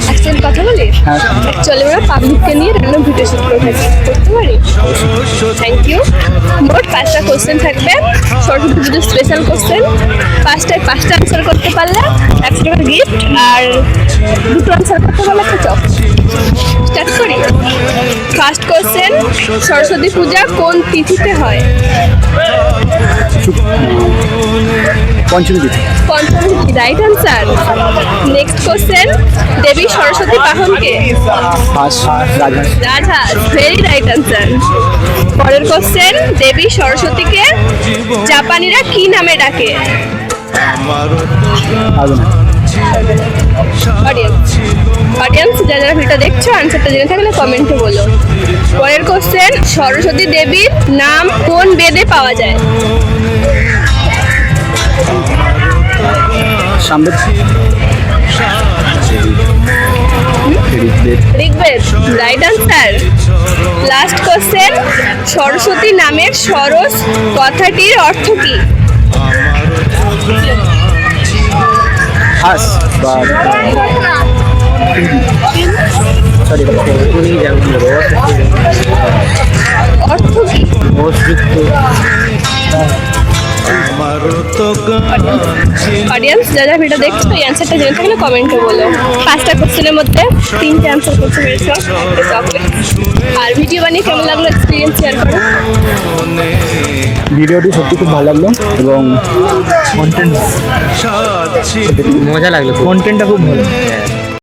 Actually কথা বলি actually আমরা পাবলিককে নিয়ে র্যান্ডম ভিডিও শুট করতে পারি। Thank you. মোট 5টা কোশ্চেন থাকবে, সরস্বতী পুজোর স্পেশাল কোশ্চেন। 5টায় 5টা আনসার করতে পারলে 100 টাকার গিফট, আর 2টো আনসার করতে পারলে একটা চক। স্টার্ট করি। ফার্স্ট কোশ্চেন, সরস্বতী পূজা কোন তিথিতে হয়? পঞ্চমী তিথি। পঞ্চমী তিথি, রাইট আনসার। নেক্সট কোশ্চেন, দেবী সরস্বতী বাহনকে? রাজহাঁস, ভেরি রাইট আনসার। পরের কোশ্চেন, দেবী সরস্বতীকে জাপানিরা কি নামে ডাকে? অডিয়েন্স যারা ভিডিওটা দেখছো আনসারটা জেনে থাকলে কমেন্টে বলো। পরের কোশ্চেন, সরস্বতী দেবীর নাম কোন বেদে পাওয়া যায়? Rigveda, right answer. Last question, Saraswati নামের সরস কথাটির অর্থ কি? হাস বা অর্থ কি? অডিয়েন্স যারা ভিডিও দেখছো এই অ্যান্সারটা জেনে থাকলে কমেন্টে বলো। 5টা কোশ্চেনের মধ্যে 3টে অ্যান্সার করতে পেরেছো, আর ভিডিও বানিয়ে কেমন লাগলো এক্সপিরিয়েন্স শেয়ার করো। ভিডিওটি সত্যি খুব ভালো লাগলো এবং কন্টেন্ট মজা লাগলো, কন্টেন্টটা খুব ভালো।